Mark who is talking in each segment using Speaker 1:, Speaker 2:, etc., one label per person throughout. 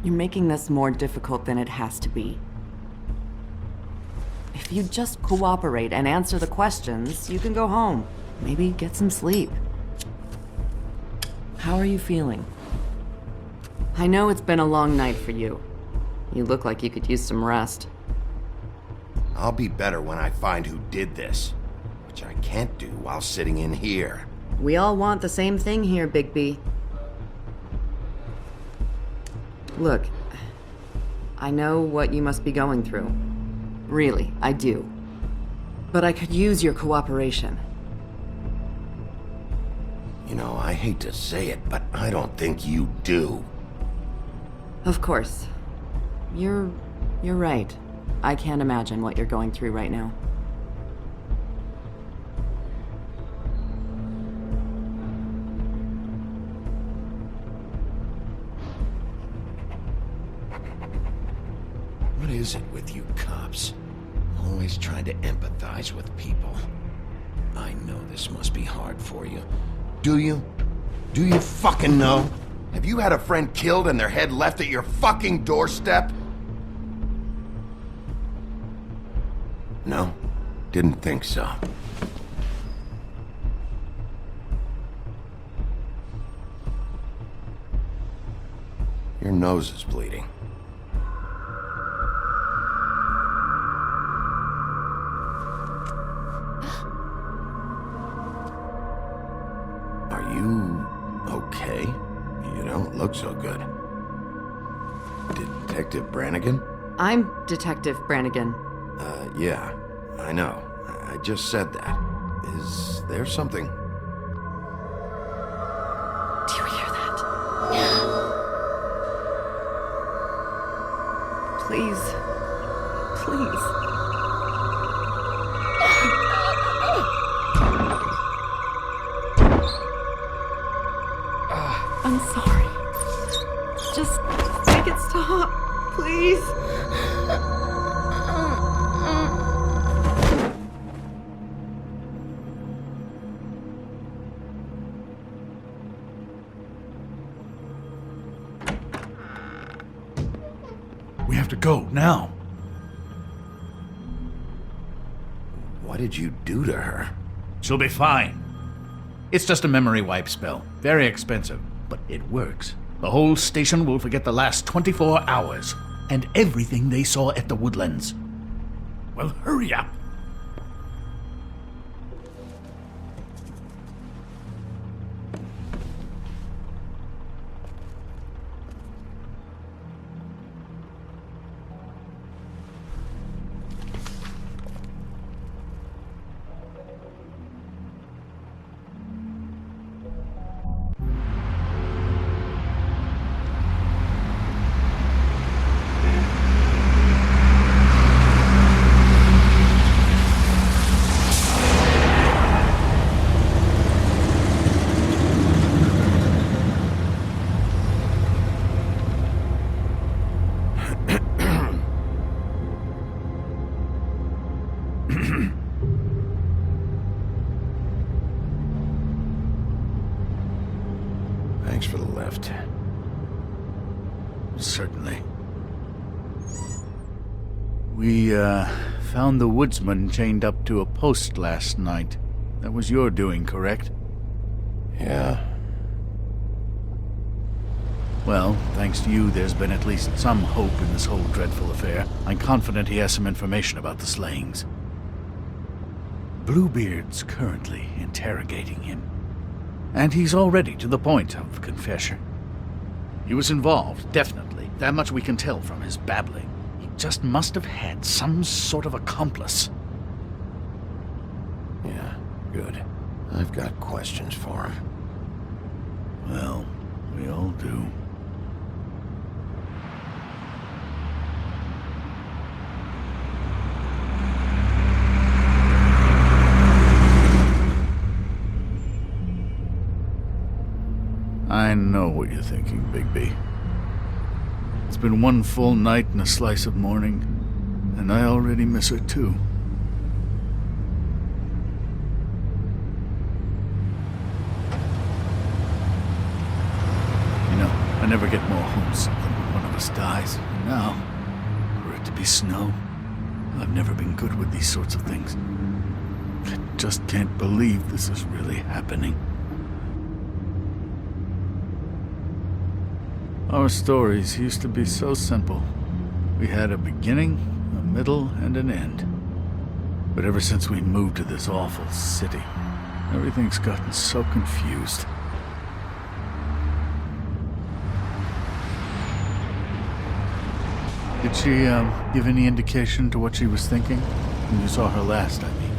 Speaker 1: You're making this more difficult than it has to be. If you just cooperate and answer the questions, you can go home. Maybe get some sleep. How are you feeling? I know it's been a long night for you. You look like you could use some rest.
Speaker 2: I'll be better when I find who did this, which I can't do while sitting in here.
Speaker 1: We all want the same thing here, Bigby. Look, I know what you must be going through. Really, I do. But I could use your cooperation.
Speaker 2: You know, I hate to say it, but I don't think you do.
Speaker 1: Of course. You're right. I can't imagine what you're going through right now.
Speaker 2: What is it with you cops? Always trying to empathize with people. I know this must be hard for you. Do you? Do you fucking know? Have you had a friend killed and their head left at your fucking doorstep? No, didn't think so. Your nose is bleeding. Are you okay? You don't look so good. Detective Brannigan?
Speaker 1: I'm Detective Brannigan.
Speaker 2: Yeah, I know. I just said that. Is there something?
Speaker 1: Do you hear that? Please. Please. I'm sorry. Just make it stop, please.
Speaker 3: We have to go, now.
Speaker 2: What did you do to her?
Speaker 3: She'll be fine. It's just a memory wipe spell. Very expensive, but it works. The whole station will forget the last 24 hours, and everything they saw at the Woodlands. Well, hurry up.
Speaker 2: Thanks for the lift.
Speaker 3: Certainly. We, found the woodsman chained up to a post last night. That was your doing, correct?
Speaker 2: Yeah.
Speaker 3: Well, thanks to you, there's been at least some hope in this whole dreadful affair. I'm confident he has some information about the slayings. Bluebeard's currently interrogating him. And he's already to the point of confession. He was involved, definitely. That much we can tell from his babbling. He just must have had some sort of accomplice.
Speaker 2: Yeah, good. I've got questions for him.
Speaker 3: Well, we all do. I know what you're thinking, Bigby. It's been one full night and a slice of morning, and I already miss her too. You know, I never get more homesick than when one of Alice dies, and now, for it to be snow. I've never been good with these sorts of things. I just can't believe this is really happening. Our stories used to be so simple. We had a beginning, a middle, and an end. But ever since we moved to this awful city, everything's gotten so confused. Did she, give any indication to what she was thinking? When you saw her last, I mean.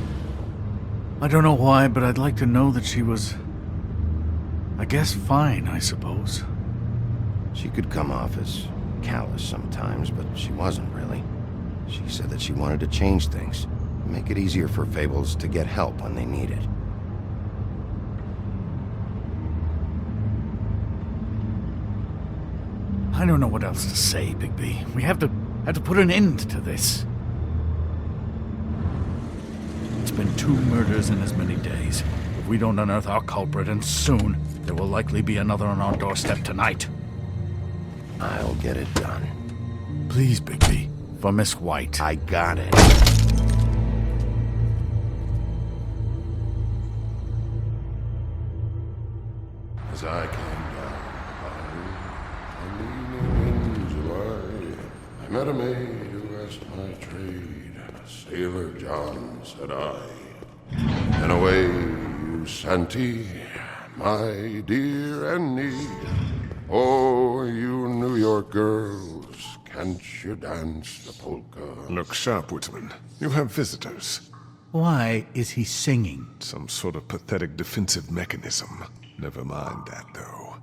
Speaker 3: I don't know why, but I'd like to know that she was... I guess fine, I suppose.
Speaker 2: She could come off as callous sometimes, but she wasn't really. She said that she wanted to change things, make it easier for Fables to get help when they need it.
Speaker 3: I don't know what else to say, Bigby. We have to put an end to this. It's been 2 murders in as many days. If we don't unearth our culprit, and soon, there will likely be another on our doorstep tonight.
Speaker 2: I'll get it done.
Speaker 3: Please, Bigby. For Miss White.
Speaker 2: I got it. As I came down in July, I met a maid who asked my trade. Sailor John, said I. And away you Santi, my dear Annie. Oh, you New York girls, can't you dance the polka?
Speaker 4: Look sharp, Whitman. You have visitors.
Speaker 3: Why is he singing?
Speaker 4: Some sort of pathetic defensive mechanism. Never mind that, though.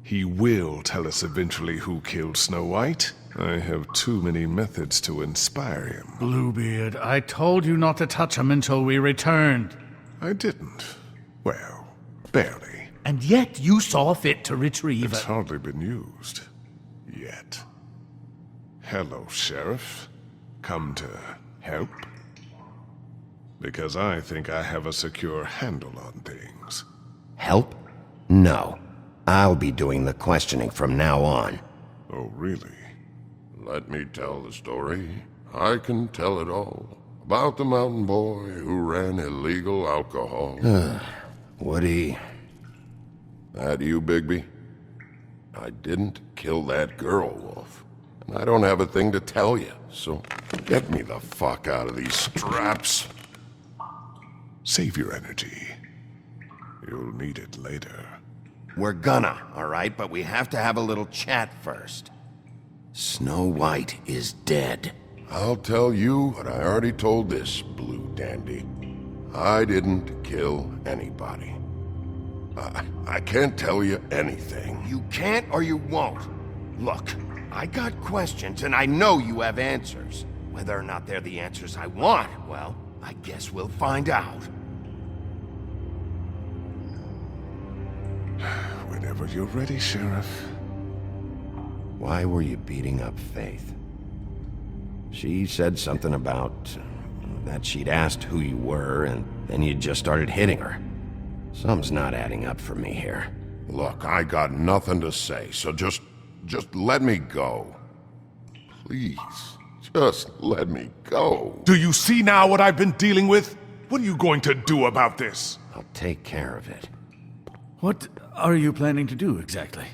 Speaker 4: He will tell us eventually who killed Snow White. I have too many methods to inspire him.
Speaker 3: Bluebeard, I told you not to touch him until we returned.
Speaker 4: I didn't. Well, barely.
Speaker 3: And yet you saw fit to retrieve
Speaker 4: It's
Speaker 3: it.
Speaker 4: hardly been used. Yet. Hello, Sheriff. Come to help? Because I think I have a secure handle on things.
Speaker 2: Help? No. I'll be doing the questioning from now on.
Speaker 4: Oh, really?
Speaker 5: Let me tell the story. I can tell it all. About the mountain boy who ran illegal alcohol.
Speaker 2: Woody...
Speaker 5: That you, Bigby? I didn't kill that girl, Wolf. And I don't have a thing to tell you, so get me the fuck out of these straps.
Speaker 4: Save your energy. You'll need it later.
Speaker 2: We're gonna, all right? But we have to have a little chat first. Snow White is dead.
Speaker 5: I'll tell you what I already told this blue dandy. I didn't kill anybody. I can't tell you anything.
Speaker 2: You can't or you won't. Look, I got questions and I know you have answers. Whether or not they're the answers I want, well, I guess we'll find out.
Speaker 4: Whenever you're ready, Sheriff.
Speaker 2: Why were you beating up Faith? She said something about that she'd asked who you were, and then you just started hitting her. Something's not adding up for me here.
Speaker 5: Look, I got nothing to say, so just let me go. Please, just let me go.
Speaker 4: Do you see now what I've been dealing with? What are you going to do about this?
Speaker 2: I'll take care of it.
Speaker 3: What are you planning to do exactly?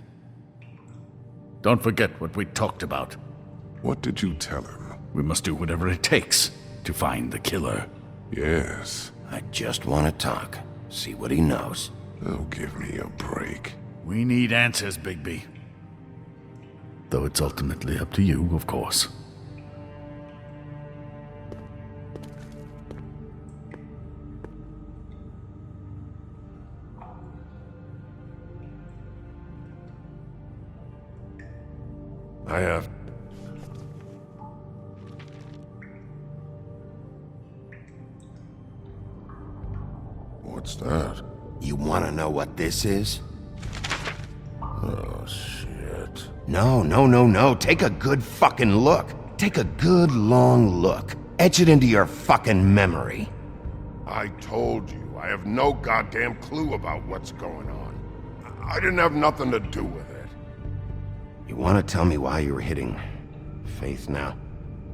Speaker 3: Don't forget what we talked about.
Speaker 4: What did you tell him?
Speaker 3: We must do whatever it takes to find the killer.
Speaker 4: Yes.
Speaker 2: I just want to talk. See what he knows.
Speaker 4: Oh, give me a break.
Speaker 3: We need answers, Bigby. Though it's ultimately up to you, of course.
Speaker 5: I have... What's that?
Speaker 2: You want to know what this is?
Speaker 5: Oh, shit.
Speaker 2: No. Take a good fucking look. Take a good long look. Etch it into your fucking memory.
Speaker 5: I told you, I have no goddamn clue about what's going on. I didn't have nothing to do with it.
Speaker 2: You want to tell me why you were hitting Faith now?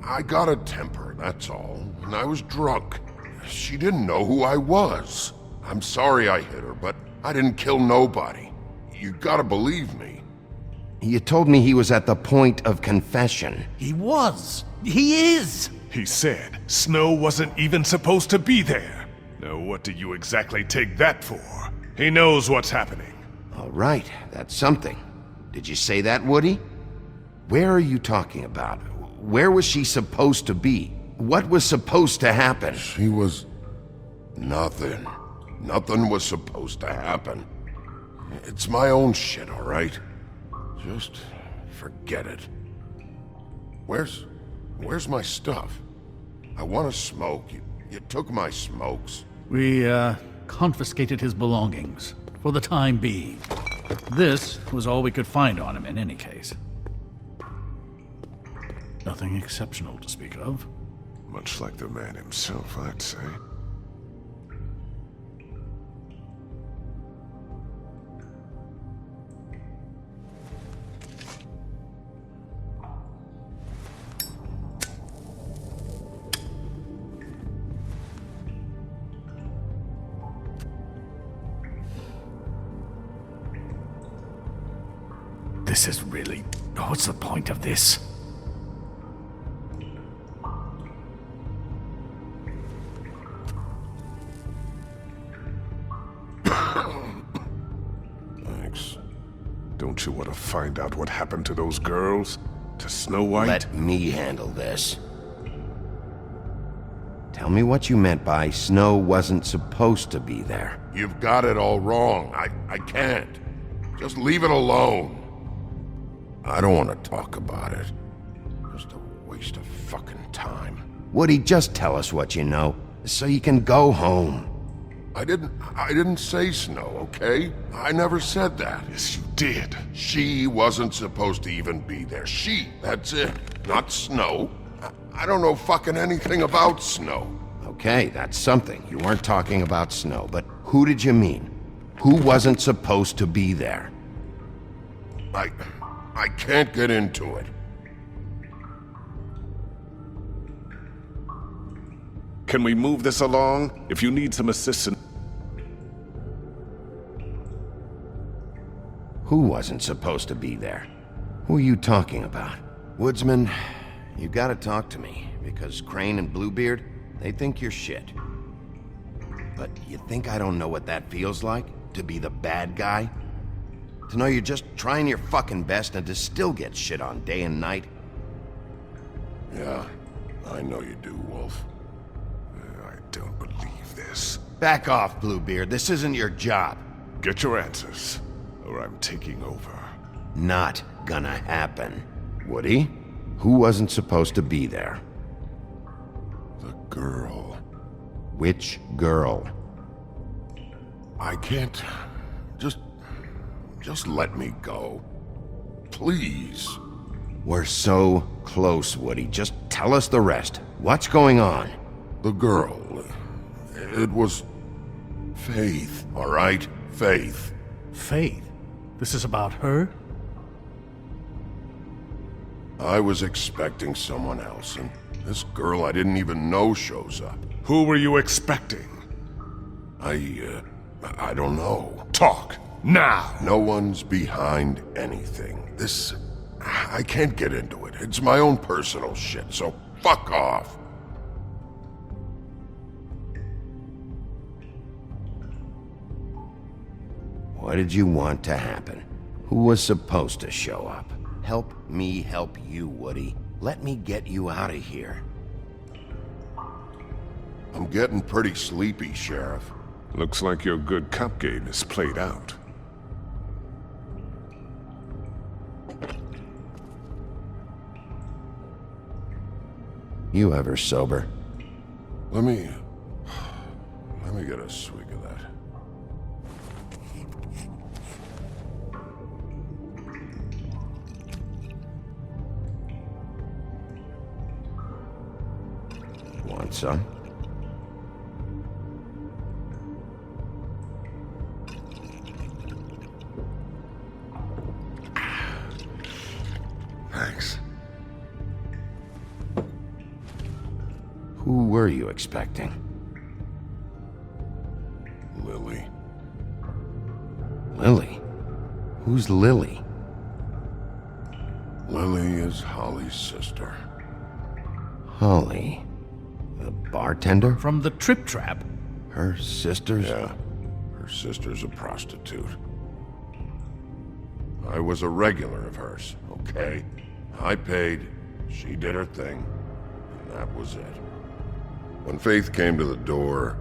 Speaker 5: I got a temper, that's all. And I was drunk. She didn't know who I was. I'm sorry I hit her, but I didn't kill nobody. You gotta believe me.
Speaker 2: You told me he was at the point of confession.
Speaker 3: He was. He is.
Speaker 4: He said Snow wasn't even supposed to be there. Now what do you exactly take that for? He knows what's happening.
Speaker 2: All right, that's something. Did you say that, Woody? Where are you talking about? Where was she supposed to be? What was supposed to happen?
Speaker 5: She was... nothing. Nothing was supposed to happen. It's my own shit, all right? Just forget it. Where's my stuff? I want to smoke. You took my smokes.
Speaker 3: We, confiscated his belongings, for the time being. This was all we could find on him in any case. Nothing exceptional to speak of.
Speaker 4: Much like the man himself, I'd say.
Speaker 3: This is really... what's the point of this?
Speaker 5: Thanks.
Speaker 4: Don't you want to find out what happened to those girls? To Snow White?
Speaker 2: Let me handle this. Tell me what you meant by Snow wasn't supposed to be there.
Speaker 5: You've got it all wrong. I can't. Just leave it alone. I don't want to talk about it. Just a waste of fucking time.
Speaker 2: Woody, just tell us what you know, so you can go home.
Speaker 5: I didn't say Snow, okay? I never said that.
Speaker 4: Yes, you did.
Speaker 5: She wasn't supposed to even be there. She, that's it. Not Snow. I don't know fucking anything about Snow.
Speaker 2: Okay, that's something. You weren't talking about Snow, but who did you mean? Who wasn't supposed to be there?
Speaker 5: I can't get into it.
Speaker 4: Can we move this along? If you need some assistance...
Speaker 2: Who wasn't supposed to be there? Who are you talking about? Woodsman, you gotta talk to me, because Crane and Bluebeard, they think you're shit. But you think I don't know what that feels like? To be the bad guy? To know you're just trying your fucking best and to still get shit on day and night?
Speaker 5: Yeah, I know you do, Wolf.
Speaker 4: I don't believe this.
Speaker 2: Back off, Bluebeard. This isn't your job.
Speaker 4: Get your answers, or I'm taking over.
Speaker 2: Not gonna happen. Woody? Who wasn't supposed to be there?
Speaker 5: The girl.
Speaker 2: Which girl?
Speaker 5: I can't... Just let me go. Please.
Speaker 2: We're so close, Woody. Just tell us the rest. What's going on?
Speaker 5: The girl. It was... Faith, all right? Faith.
Speaker 3: Faith? This is about her?
Speaker 5: I was expecting someone else, and this girl I didn't even know shows up.
Speaker 4: Who were you expecting?
Speaker 5: I don't know.
Speaker 4: Talk, now!
Speaker 5: No one's behind anything. This... I can't get into it. It's my own personal shit, so fuck off.
Speaker 2: What did you want to happen? Who was supposed to show up? Help me help you, Woody. Let me get you out of here.
Speaker 5: I'm getting pretty sleepy, Sheriff.
Speaker 4: Looks like your good cop game is played out.
Speaker 2: You ever sober?
Speaker 5: Let me get a swig of that.
Speaker 2: Want some? Who were you expecting?
Speaker 5: Lily.
Speaker 2: Lily? Who's Lily?
Speaker 5: Lily is Holly's sister.
Speaker 2: Holly? The bartender?
Speaker 3: From the Trip Trap?
Speaker 2: Her sister's?
Speaker 5: Yeah, her sister's a prostitute. I was a regular of hers, okay? I paid, she did her thing, and that was it. When Faith came to the door,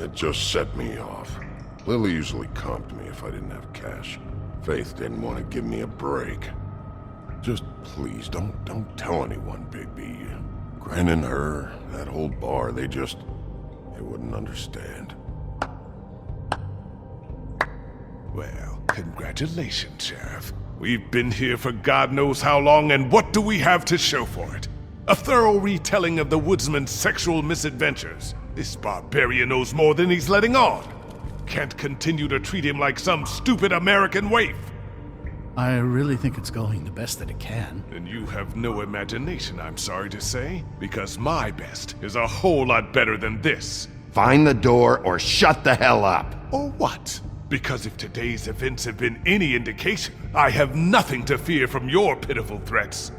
Speaker 5: it just set me off. Lily usually comped me if I didn't have cash. Faith didn't want to give me a break. Just please, don't tell anyone, Bigby. Gren and her, that whole bar, they wouldn't understand.
Speaker 4: Well, congratulations, Sheriff. We've been here for God knows how long, and what do we have to show for it? A thorough retelling of the woodsman's sexual misadventures. This barbarian knows more than he's letting on. Can't continue to treat him like some stupid American waif.
Speaker 3: I really think it's going the best that it can.
Speaker 4: And you have no imagination, I'm sorry to say, because my best is a whole lot better than this.
Speaker 2: Find the door or shut the hell up!
Speaker 4: Or what? Because if today's events have been any indication, I have nothing to fear from your pitiful threats.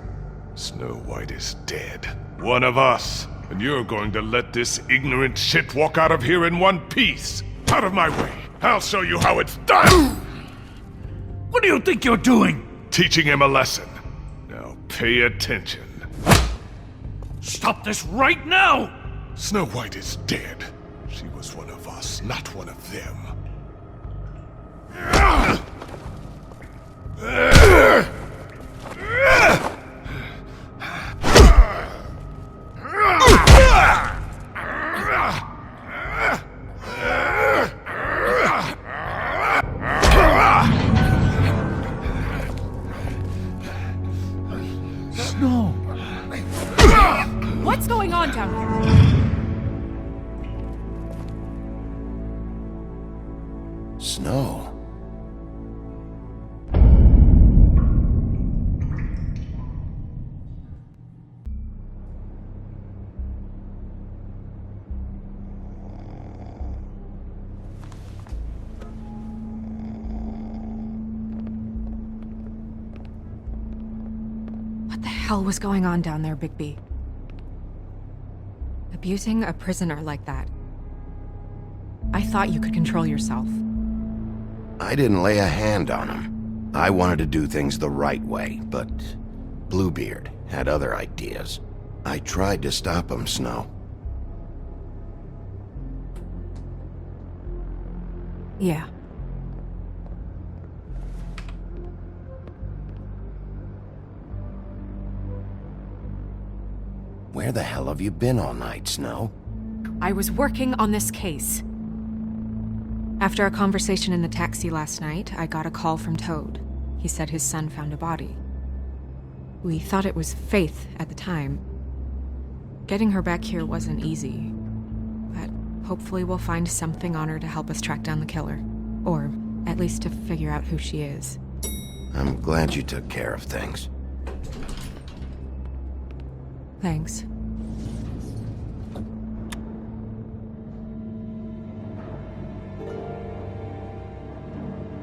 Speaker 4: Snow White is dead. One of us. And you're going to let this ignorant shit walk out of here in one piece. Out of my way. I'll show you how it's done!
Speaker 3: What do you think you're doing?
Speaker 4: Teaching him a lesson. Now pay attention.
Speaker 3: Stop this right now!
Speaker 4: Snow White is dead. She was one of us, not one of them.
Speaker 3: Snow!
Speaker 6: What's going on down here?
Speaker 2: Snow.
Speaker 6: What the hell was going on down there, Bigby? Abusing a prisoner like that. I thought you could control yourself.
Speaker 2: I didn't lay a hand on him. I wanted to do things the right way, but Bluebeard had other ideas. I tried to stop him, Snow.
Speaker 6: Yeah.
Speaker 2: Where the hell have you been all night, Snow?
Speaker 6: I was working on this case. After a conversation in the taxi last night, I got a call from Toad. He said his son found a body. We thought it was Faith at the time. Getting her back here wasn't easy, but hopefully we'll find something on her to help us track down the killer. Or at least to figure out who she is.
Speaker 2: I'm glad you took care of things.
Speaker 6: Thanks.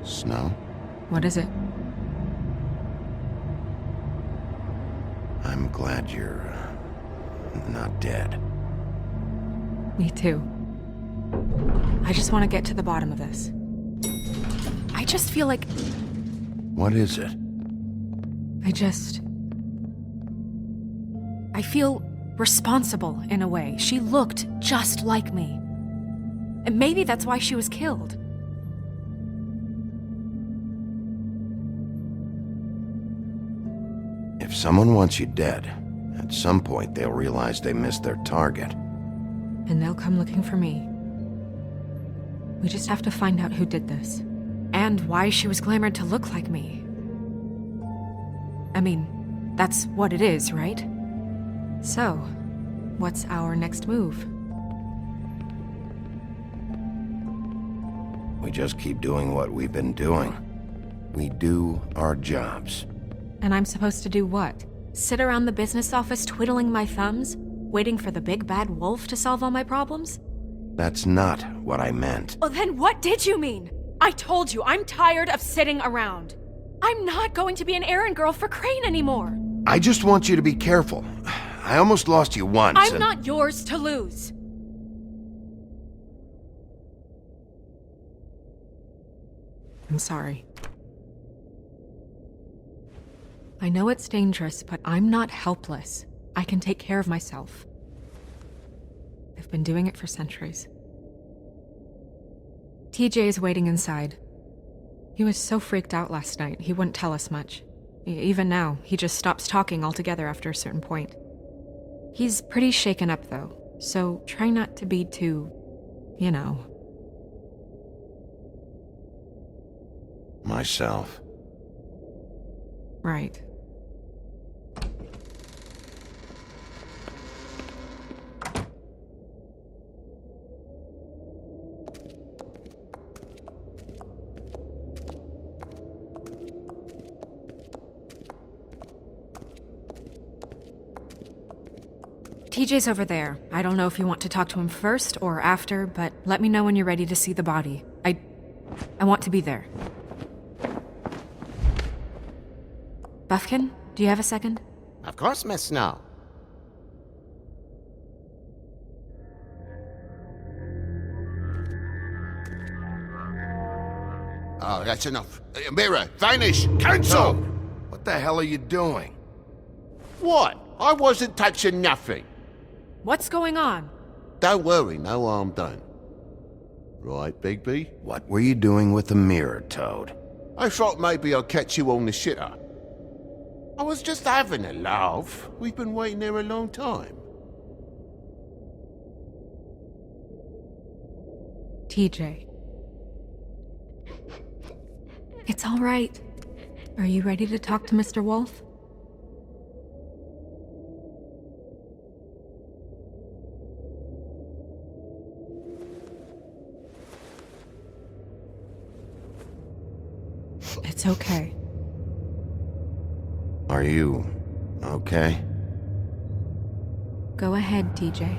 Speaker 2: Snow?
Speaker 6: What is it?
Speaker 2: I'm glad you're not dead.
Speaker 6: Me too. I just want to get to the bottom of this. I just feel like
Speaker 2: What is it?
Speaker 6: I feel responsible in a way. She looked just like me. And maybe that's why she was killed.
Speaker 2: If someone wants you dead, at some point they'll realize they missed their target.
Speaker 6: And they'll come looking for me. We just have to find out who did this. And why she was glamored to look like me. I mean, that's what it is, right? So, what's our next move?
Speaker 2: We just keep doing what we've been doing. We do our jobs.
Speaker 6: And I'm supposed to do what? Sit around the business office twiddling my thumbs? Waiting for the big bad wolf to solve all my problems?
Speaker 5: That's not what I meant.
Speaker 6: Oh, then what did you mean? I told you, I'm tired of sitting around. I'm not going to be an errand girl for Crane anymore.
Speaker 5: I just want you to be careful. I almost lost you once.
Speaker 6: I'm not yours to lose. I'm sorry. I know it's dangerous, but I'm not helpless. I can take care of myself. I've been doing it for centuries. TJ is waiting inside. He was so freaked out last night, he wouldn't tell us much. Even now, he just stops talking altogether after a certain point. He's pretty shaken up, though, so try not to be too, you know.
Speaker 5: Myself.
Speaker 6: Right. TJ's over there. I don't know if you want to talk to him first or after, but let me know when you're ready to see the body. I want to be there. Buffkin, do you have a second?
Speaker 7: Of course, Miss Snow. Oh, that's enough. Mirror, vanish, cancel!
Speaker 5: What the hell are you doing?
Speaker 7: What? I wasn't touching nothing.
Speaker 6: What's going on?
Speaker 7: Don't worry, no harm done. Right, Bigby?
Speaker 5: What were you doing with the mirror, Toad?
Speaker 7: I thought maybe I'd catch you on the shitter. I was just having a laugh. We've been waiting there a long time.
Speaker 6: TJ. It's all right. Are you ready to talk to Mr. Wolf? It's okay.
Speaker 5: Are you okay?
Speaker 6: Go ahead, TJ.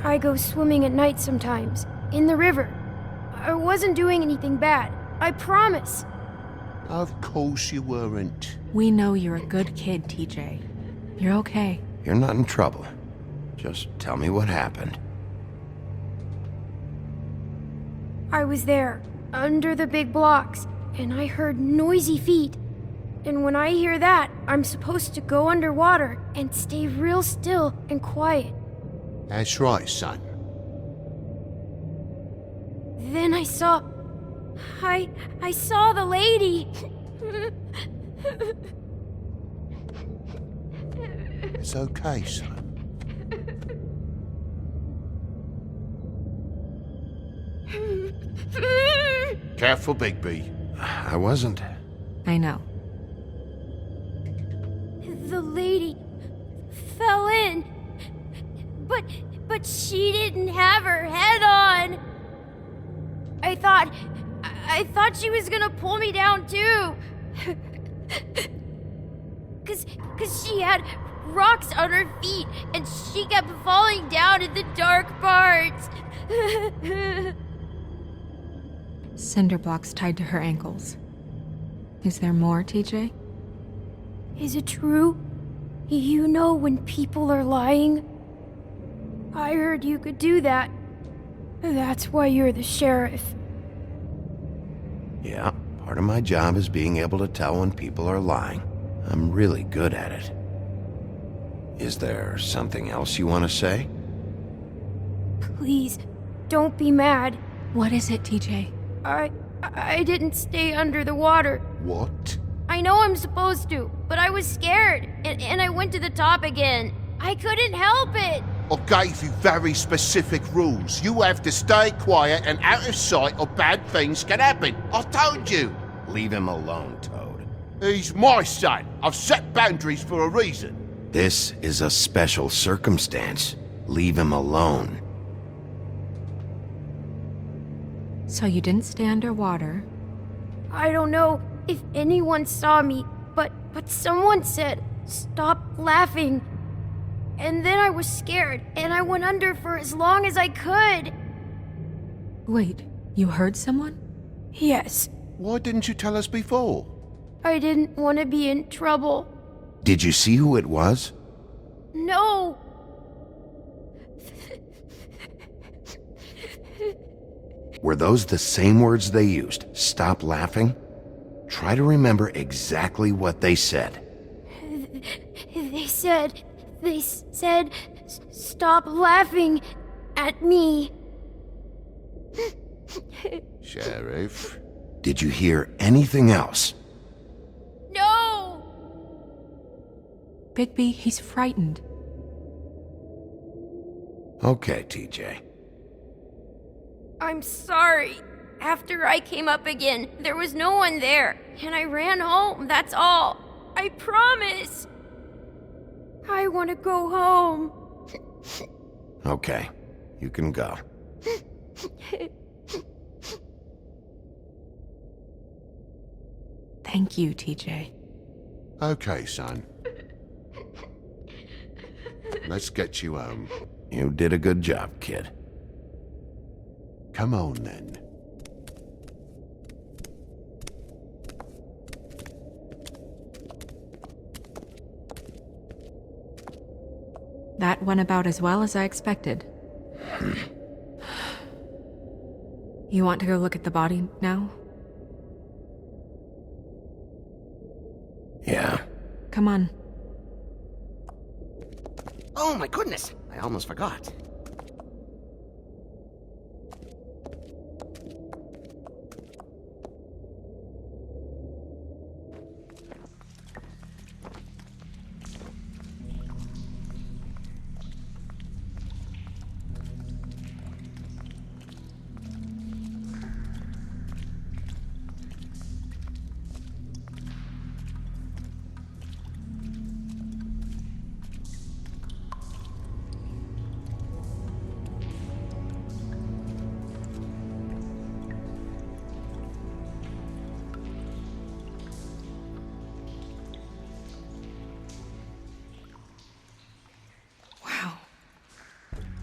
Speaker 8: I go swimming at night sometimes, in the river. I wasn't doing anything bad, I promise.
Speaker 7: Of course you weren't.
Speaker 6: We know you're a good kid, TJ. You're okay.
Speaker 5: You're not in trouble. Just tell me what happened.
Speaker 8: I was there, under the big blocks, and I heard noisy feet. And when I hear that, I'm supposed to go underwater and stay real still and quiet.
Speaker 7: That's right, son.
Speaker 8: Then I saw the lady.
Speaker 7: It's okay, son. Careful, Bigby.
Speaker 5: I wasn't.
Speaker 6: I know.
Speaker 8: The lady fell in. But she didn't have her head on. I thought she was gonna pull me down too. Cause she had rocks on her feet and she kept falling down in the dark parts.
Speaker 6: Cinder blocks tied to her ankles. Is there more, TJ?
Speaker 8: Is it true? You know when people are lying? I heard you could do that. That's why you're the sheriff.
Speaker 5: Yeah, part of my job is being able to tell when people are lying. I'm really good at it. Is there something else you want to say?
Speaker 8: Please, don't be mad.
Speaker 6: What is it, TJ?
Speaker 8: I didn't stay under the water.
Speaker 7: What?
Speaker 8: I know I'm supposed to, but I was scared, and I went to the top again. I couldn't help it.
Speaker 7: I gave you very specific rules. You have to stay quiet and out of sight or bad things can happen. I told you.
Speaker 5: Leave him alone, Toad.
Speaker 7: He's my son. I've set boundaries for a reason.
Speaker 5: This is a special circumstance. Leave him alone.
Speaker 6: So you didn't stay underwater?
Speaker 8: I don't know if anyone saw me, but someone said, "Stop laughing." and then I was scared, and I went under for as long as I could.
Speaker 6: Wait, you heard someone?
Speaker 8: Yes,
Speaker 7: Why didn't you tell us before?
Speaker 8: I didn't want to be in trouble.
Speaker 2: Did you see who it was?
Speaker 8: No!
Speaker 2: Were those the same words they used? Stop laughing? Try to remember exactly what they said.
Speaker 8: They said, stop laughing at me.
Speaker 7: Sheriff?
Speaker 2: Did you hear anything else?
Speaker 8: No!
Speaker 6: Bigby, he's frightened.
Speaker 2: Okay, TJ.
Speaker 8: I'm sorry. After I came up again, there was no one there, and I ran home, that's all. I promise. I want to go home.
Speaker 2: Okay, you can go.
Speaker 6: Thank you, TJ.
Speaker 7: Okay, son. Let's get you home.
Speaker 2: You did a good job, kid.
Speaker 7: Come on, then.
Speaker 6: That went about as well as I expected. You want to go look at the body now?
Speaker 2: Yeah.
Speaker 6: Come on.
Speaker 9: Oh my goodness, I almost forgot.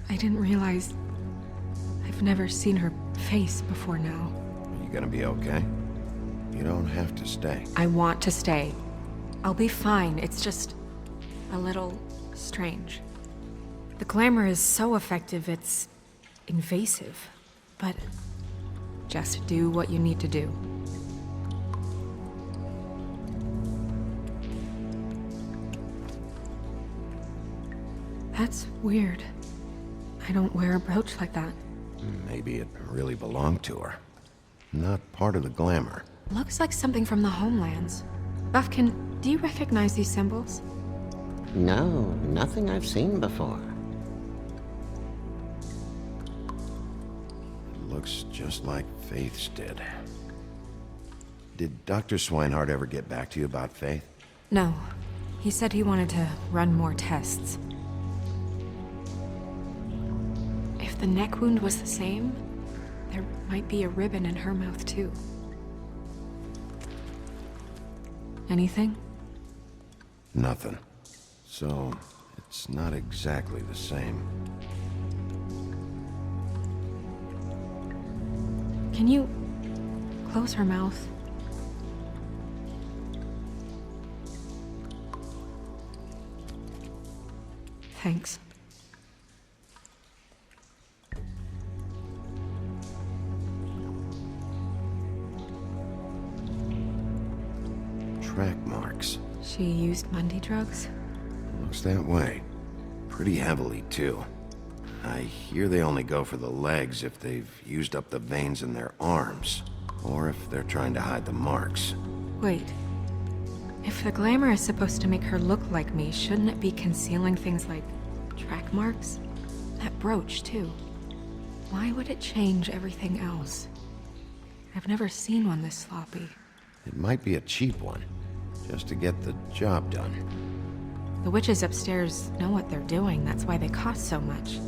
Speaker 6: I didn't realize... I've never seen her face before now.
Speaker 2: You gonna be okay? You don't have to stay.
Speaker 6: I want to stay. I'll be fine, it's just... a little... strange. The glamour is so effective, it's... invasive. But... just do what you need to do. That's weird. I don't wear a brooch like that.
Speaker 2: Maybe it really belonged to her. Not part of the glamour.
Speaker 6: Looks like something from the homelands. Buffkin, do you recognize these symbols?
Speaker 9: No, nothing I've seen before.
Speaker 2: It looks just like Faith's did. Did Dr. Swinehart ever get back to you about Faith?
Speaker 6: No. He said he wanted to run more tests. If the neck wound was the same, there might be a ribbon in her mouth too. Anything?
Speaker 2: Nothing. So, it's not exactly the same.
Speaker 6: Can you close her mouth? Thanks.
Speaker 2: Track marks.
Speaker 6: She used Mundy drugs?
Speaker 2: Looks that way. Pretty heavily, too. I hear they only go for the legs if they've used up the veins in their arms, or if they're trying to hide the marks.
Speaker 6: Wait. If the glamour is supposed to make her look like me, shouldn't it be concealing things like track marks? That brooch, too. Why would it change everything else? I've never seen one this sloppy.
Speaker 2: It might be a cheap one, just to get the job done.
Speaker 6: The witches upstairs know what they're doing, that's why they cost so much.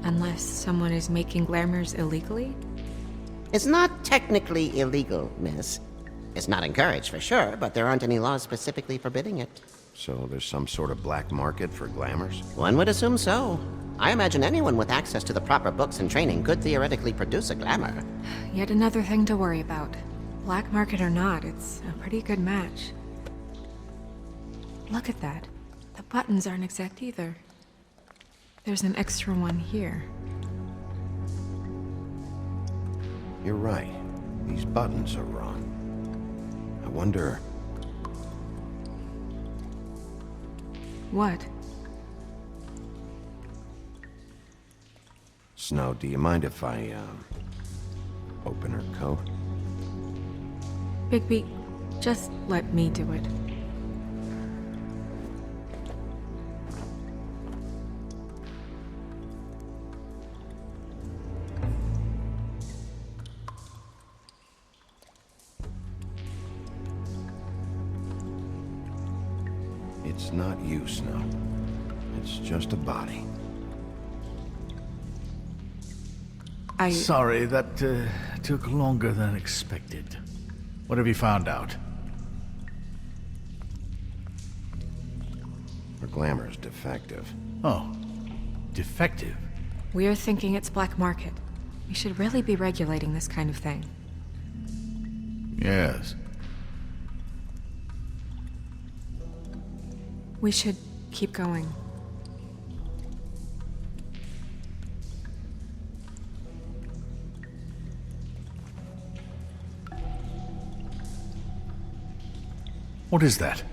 Speaker 6: Unless someone is making glamours illegally?
Speaker 9: It's not technically illegal, miss. It's not encouraged for sure, but there aren't any laws specifically forbidding it.
Speaker 2: So there's some sort of black market for glamours?
Speaker 9: One would assume so. I imagine anyone with access to the proper books and training could theoretically produce a glamour.
Speaker 6: Yet another thing to worry about. Black market or not, it's a pretty good match. Look at that. The buttons aren't exact either. There's an extra one here.
Speaker 2: You're right. These buttons are wrong. I wonder...
Speaker 6: What?
Speaker 2: Snow, do you mind if I, open her coat?
Speaker 6: Bigby, just let me do it.
Speaker 2: It's not you, Snow. It's just a body.
Speaker 3: Sorry, that took longer than expected. What have you found out?
Speaker 2: Her glamour is defective.
Speaker 3: Oh, defective.
Speaker 6: We're thinking it's black market. We should really be regulating this kind of thing.
Speaker 3: Yes.
Speaker 6: We should keep going.
Speaker 3: What is that?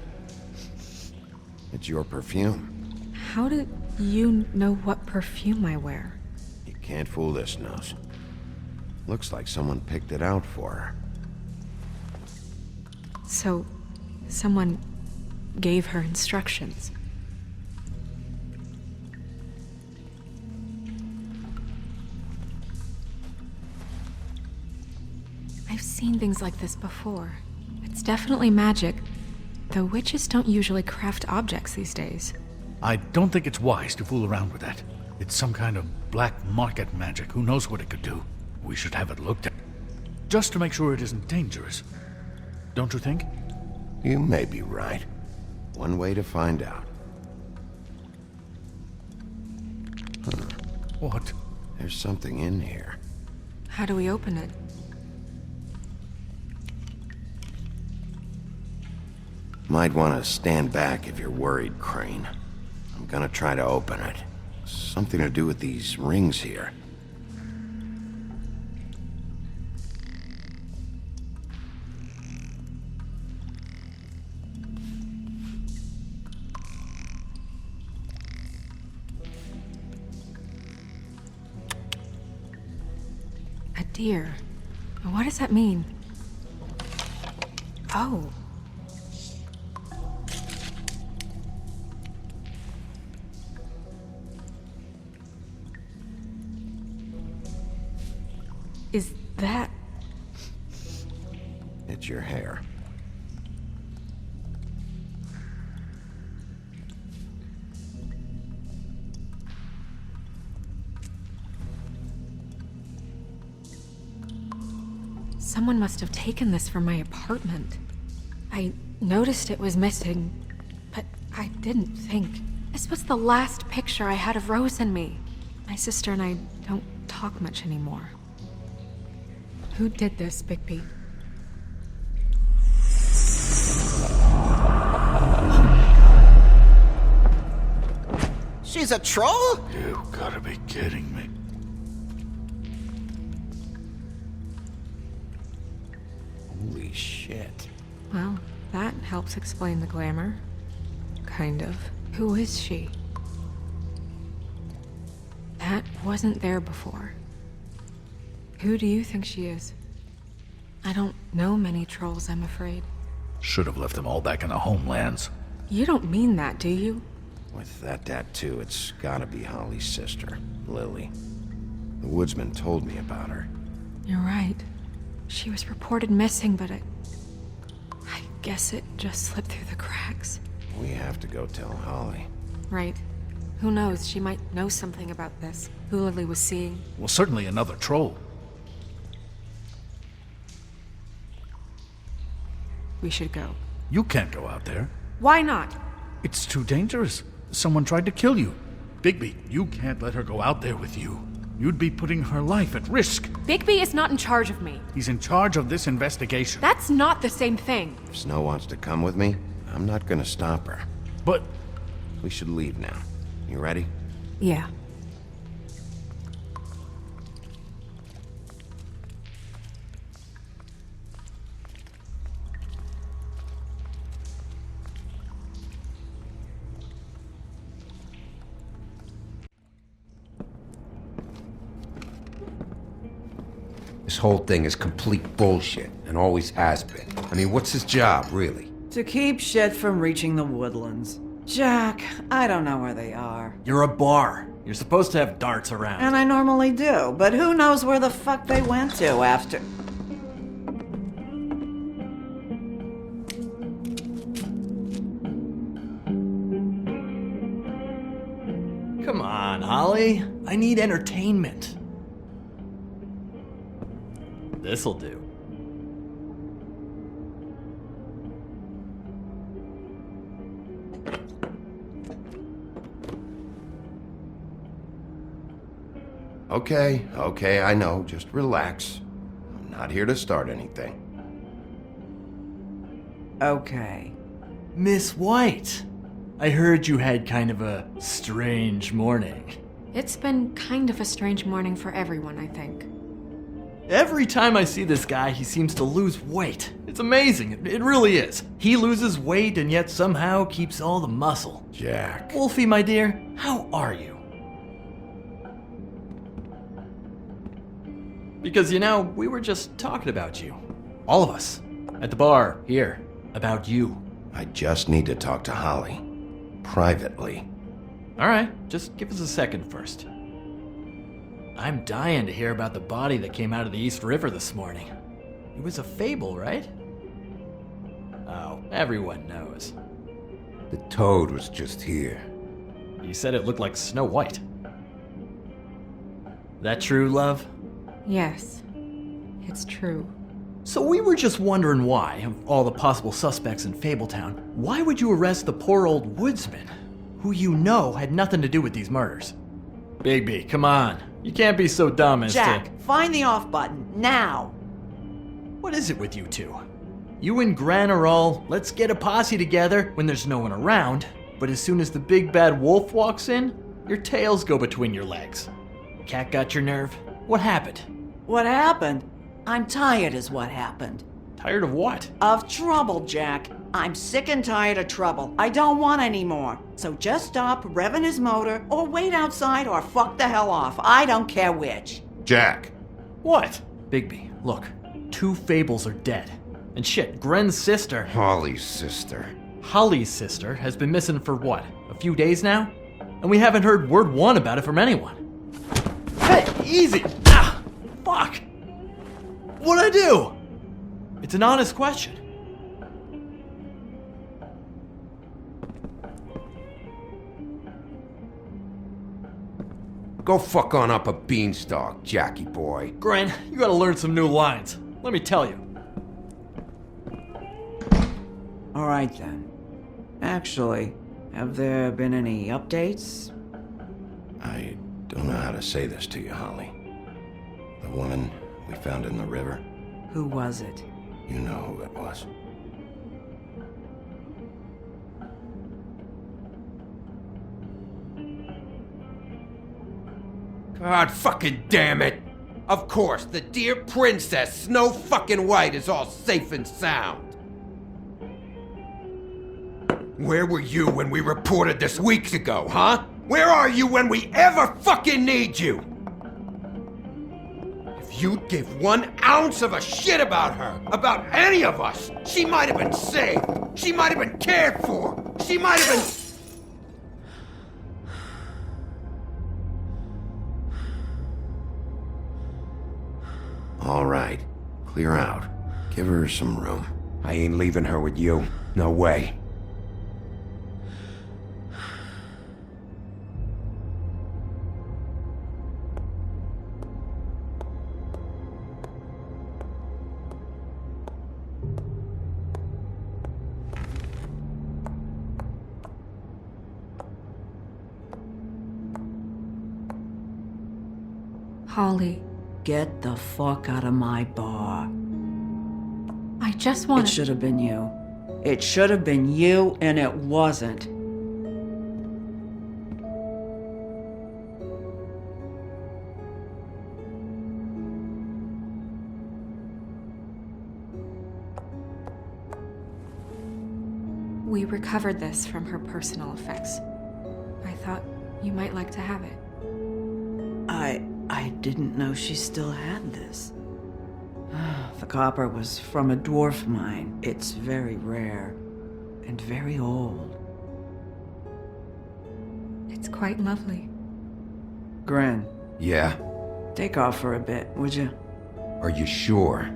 Speaker 2: It's your perfume.
Speaker 6: How do you know what perfume I wear?
Speaker 2: You can't fool this nose. Looks like someone picked it out for her.
Speaker 6: So, someone gave her instructions. I've seen things like this before. It's definitely magic, though witches don't usually craft objects these days.
Speaker 3: I don't think it's wise to fool around with that. It's some kind of black market magic. Who knows what it could do? We should have it looked at. Just to make sure it isn't dangerous. Don't you think?
Speaker 2: You may be right. One way to find out.
Speaker 3: What?
Speaker 2: There's something in here.
Speaker 6: How do we open it?
Speaker 2: Might want to stand back if you're worried, Crane. I'm gonna try to open it. Something to do with these rings here.
Speaker 6: A deer. What does that mean? Oh. Is that...
Speaker 2: It's your hair.
Speaker 6: Someone must have taken this from my apartment. I noticed it was missing, but I didn't think. This was the last picture I had of Rose and me. My sister and I don't talk much anymore. Who did this, Bigby?
Speaker 9: She's a troll?
Speaker 3: You gotta be kidding me.
Speaker 2: Holy shit.
Speaker 6: Well, that helps explain the glamour. Kind of. Who is she? That wasn't there before. Who do you think she is? I don't know many trolls, I'm afraid.
Speaker 3: Should have left them all back in the homelands.
Speaker 6: You don't mean that, do you?
Speaker 2: With that tattoo, it's gotta be Holly's sister, Lily. The woodsman told me about her.
Speaker 6: You're right. She was reported missing, but I guess it just slipped through the cracks.
Speaker 2: We have to go tell Holly.
Speaker 6: Right. Who knows, she might know something about this. Who Lily was seeing.
Speaker 3: Well, certainly another troll.
Speaker 6: We should go.
Speaker 3: You can't go out there.
Speaker 6: Why not?
Speaker 3: It's too dangerous. Someone tried to kill you. Bigby, you can't let her go out there with you. You'd be putting her life at risk.
Speaker 6: Bigby is not in charge of me.
Speaker 3: He's in charge of this investigation.
Speaker 6: That's not the same thing.
Speaker 2: If Snow wants to come with me, I'm not gonna stop her.
Speaker 3: But
Speaker 2: We should leave now. You ready?
Speaker 6: Yeah.
Speaker 10: This whole thing is complete bullshit, and always has been. I mean, what's his job, really?
Speaker 11: To keep shit from reaching the woodlands. Jack, I don't know where they are.
Speaker 12: You're a bar. You're supposed to have darts around.
Speaker 11: And I normally do, but who knows where the fuck they went to after...
Speaker 12: Come on, Holly. I need entertainment. This'll do.
Speaker 2: Okay, I know. Just relax. I'm not here to start anything.
Speaker 11: Okay.
Speaker 12: Miss White, I heard you had kind of a strange morning.
Speaker 6: It's been kind of a strange morning for everyone, I think.
Speaker 12: Every time I see this guy, he seems to lose weight. It's amazing. It really is. He loses weight and yet somehow keeps all the muscle.
Speaker 2: Jack.
Speaker 12: Wolfie, my dear, how are you? Because, you know, we were just talking about you. All of us. At the bar, here. About you.
Speaker 2: I just need to talk to Holly. Privately.
Speaker 12: Alright, just give us a second first. I'm dying to hear about the body that came out of the East River this morning. It was a fable, right? Oh, everyone knows.
Speaker 10: The toad was just here.
Speaker 12: You said it looked like Snow White. That true, love?
Speaker 6: Yes, it's true.
Speaker 12: So we were just wondering why, of all the possible suspects in Fabletown, why would you arrest the poor old woodsman, who you know had nothing to do with these murders? Bigby, come on. You can't be so dumb as
Speaker 11: Jack, find the off button, now!
Speaker 12: What is it with you two? You and Gran are all, let's get a posse together when there's no one around, but as soon as the big bad wolf walks in, your tails go between your legs. Cat got your nerve? What happened?
Speaker 11: What happened? I'm tired is what happened.
Speaker 12: Tired of what?
Speaker 11: Of trouble, Jack. I'm sick and tired of trouble. I don't want any more. So just stop revving his motor, or wait outside, or fuck the hell off. I don't care which.
Speaker 2: Jack.
Speaker 12: What? Bigby, look. 2 fables are dead. And shit, Gren's sister...
Speaker 10: Holly's sister.
Speaker 12: Holly's sister has been missing for what? A few days now? And we haven't heard word one about it from anyone. Hey, easy! Ah! Fuck! What'd I do? It's an honest question.
Speaker 10: Go fuck on up a beanstalk, Jackie boy.
Speaker 12: Gren, you gotta learn some new lines. Let me tell you.
Speaker 11: All right then. Actually, have there been any updates?
Speaker 2: I don't know how to say this to you, Holly. The woman we found in the river.
Speaker 11: Who was it?
Speaker 2: You know who it was.
Speaker 10: God fucking damn it! Of course, the dear princess Snow fucking White is all safe and sound. Where were you when we reported this weeks ago, huh? Where are you when we ever fucking need you? If you'd give 1 ounce of a shit about her, about any of us, she might have been saved. She might have been cared for. She might have been...
Speaker 2: All right. Clear out. Give her some room.
Speaker 10: I ain't leaving her with you. No way.
Speaker 6: Holly,
Speaker 11: Get the fuck out of my bar.
Speaker 6: I just
Speaker 11: It
Speaker 6: want
Speaker 11: should have been you. It should have been you, and it wasn't.
Speaker 6: We recovered this from her personal effects. I thought you might like to have it.
Speaker 11: I didn't know she still had this. The copper was from a dwarf mine. It's very rare and very old.
Speaker 6: It's quite lovely.
Speaker 11: Gren,
Speaker 10: Yeah?
Speaker 11: take off for a bit, would you?
Speaker 10: Are you sure?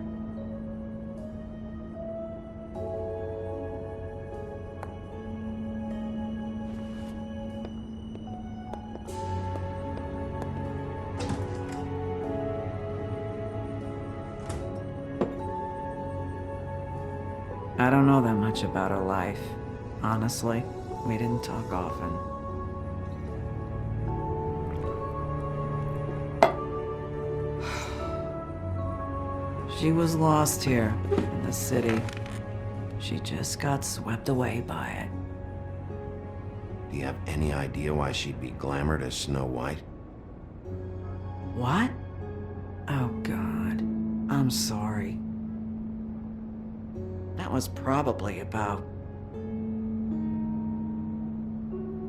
Speaker 11: I don't know that much about her life. Honestly, we didn't talk often. She was lost here in the city. She just got swept away by it.
Speaker 2: Do you have any idea why she'd be glamored as Snow White?
Speaker 11: What? Oh, God. I'm sorry. That was probably about...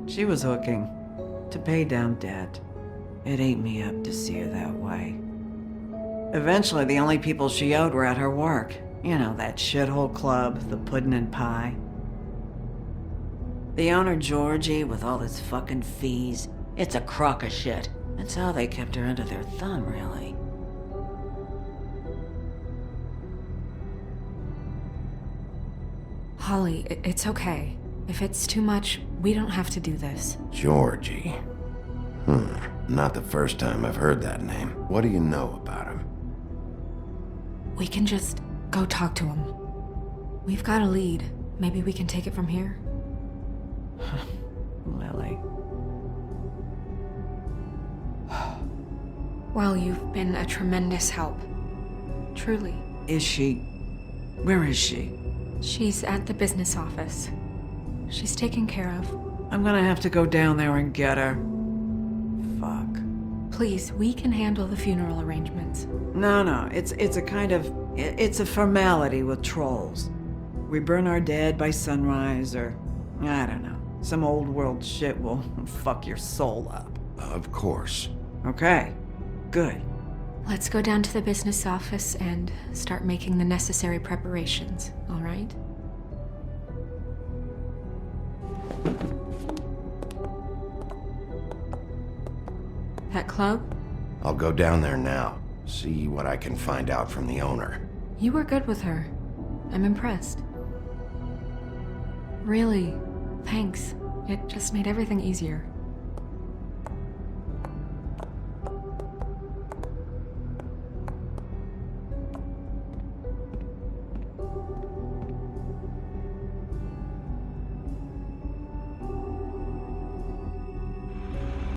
Speaker 11: She was hooking to pay down debt. It ate me up to see her that way. Eventually, the only people she owed were at her work. You know, that shithole club, the Puddin' and Pie. The owner, Georgie, with all his fucking fees, it's a crock of shit. That's how they kept her under their thumb, really.
Speaker 6: Holly, it's okay. If it's too much, we don't have to do this.
Speaker 2: Georgie. Not the first time I've heard that name. What do you know about him?
Speaker 6: We can just go talk to him. We've got a lead. Maybe we can take it from here.
Speaker 11: Lily.
Speaker 6: Well, you've been a tremendous help. Truly.
Speaker 11: Is she... Where is she?
Speaker 6: She's at the business office. She's taken care of.
Speaker 11: I'm gonna have to go down there and get her. Fuck.
Speaker 6: Please, we can handle the funeral arrangements.
Speaker 11: No, it's a kind of... It's a formality with trolls. We burn our dead by sunrise, or... I don't know. Some old world shit will fuck your soul up.
Speaker 2: Of course.
Speaker 11: Okay. Good.
Speaker 6: Let's go down to the business office and start making the necessary preparations, all right? That club?
Speaker 2: I'll go down there now. See what I can find out from the owner.
Speaker 6: You were good with her. I'm impressed. Really, thanks. It just made everything easier.